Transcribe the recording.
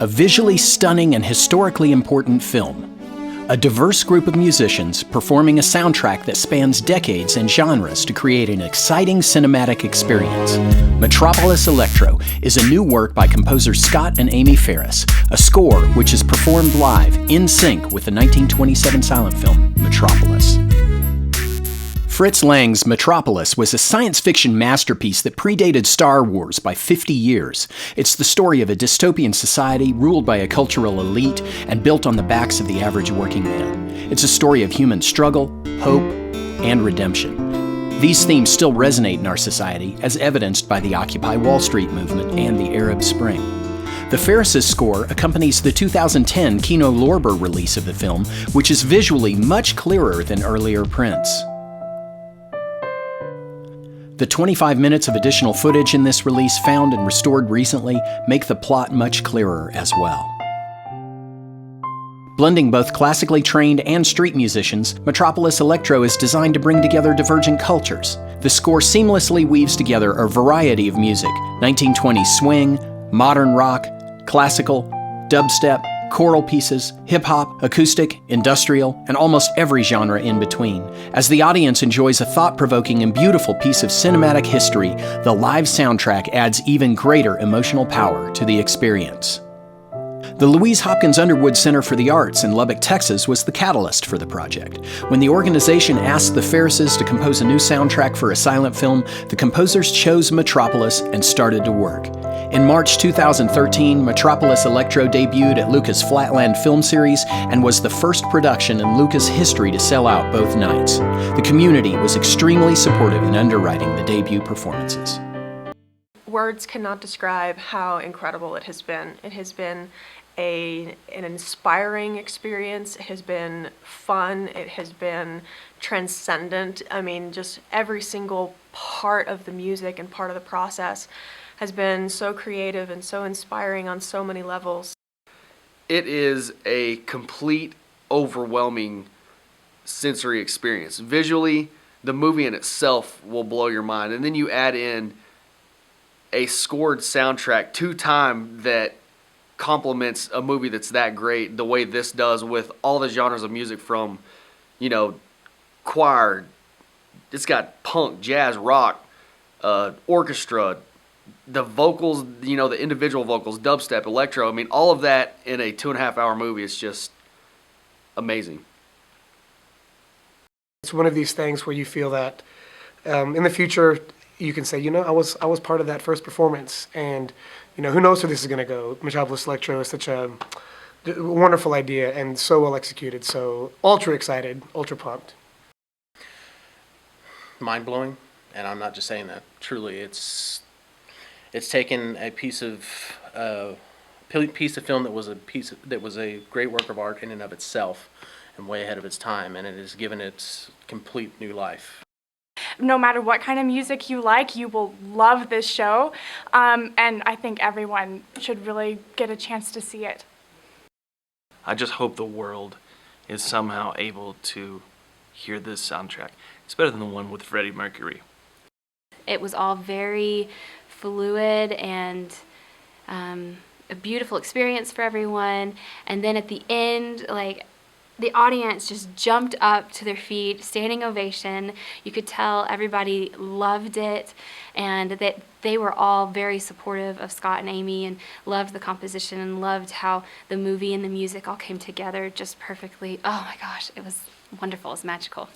A visually stunning and historically important film. A diverse group of musicians performing a soundtrack that spans decades and genres to create an exciting cinematic experience. Metropolis Elektro is a new work by composers Scott and Amy Faris, a score which is performed live in sync with the 1927 silent film Metropolis. Fritz Lang's Metropolis was a science fiction masterpiece that predated Star Wars by 50 years. It's the story of a dystopian society ruled by a cultural elite and built on the backs of the average working man. It's a story of human struggle, hope, and redemption. These themes still resonate in our society, as evidenced by the Occupy Wall Street movement and the Arab Spring. The Faris' score accompanies the 2010 Kino Lorber release of the film, which is visually much clearer than earlier prints. The 25 minutes of additional footage in this release, found and restored recently, make the plot much clearer as well. Blending both classically trained and street musicians, Metropolis Elektro is designed to bring together divergent cultures. The score seamlessly weaves together a variety of music: 1920s swing, modern rock, classical, dubstep, choral pieces, hip-hop, acoustic, industrial, and almost every genre in between. As the audience enjoys a thought-provoking and beautiful piece of cinematic history, the live soundtrack adds even greater emotional power to the experience. The Louise Hopkins Underwood Center for the Arts in Lubbock, Texas was the catalyst for the project. When the organization asked the Farises to compose a new soundtrack for a silent film, the composers chose Metropolis and started to work. In March 2013, Metropolis Elektro debuted at Lucas Flatland Film Series and was the first production in Lucas history to sell out both nights. The community was extremely supportive in underwriting the debut performances. Words cannot describe how incredible it has been. It has been an inspiring experience. It has been fun. It has been transcendent. I mean, just every single part of the music and part of the process has been so creative and so inspiring on so many levels. It is a complete, overwhelming sensory experience. Visually, the movie in itself will blow your mind. And then you add in a scored soundtrack to time that complements a movie that's that great the way this does, with all the genres of music from, choir, it's got punk, jazz, rock, orchestra, the vocals, the individual vocals, dubstep, electro. I mean, all of that in a 2.5-hour movie is just amazing. It's one of these things where you feel that in the future you can say, I was part of that first performance, and who knows where this is going to go. Metropolis Elektro is such a wonderful idea and so well executed. So ultra excited, ultra pumped. Mind blowing, and I'm not just saying that. Truly, it's taken a piece of film that was a great work of art in and of itself, and way ahead of its time, and it has given it complete new life. No matter what kind of music you like, you will love this show, and I think everyone should really get a chance to see it. I just hope the world is somehow able to hear this soundtrack. It's better than the one with Freddie Mercury. It was all very fluid and a beautiful experience for everyone, and then at the end, the audience just jumped up to their feet, standing ovation. You could tell everybody loved it, and that they were all very supportive of Scott and Amy and loved the composition and loved how the movie and the music all came together just perfectly. Oh my gosh, it was wonderful. It was magical.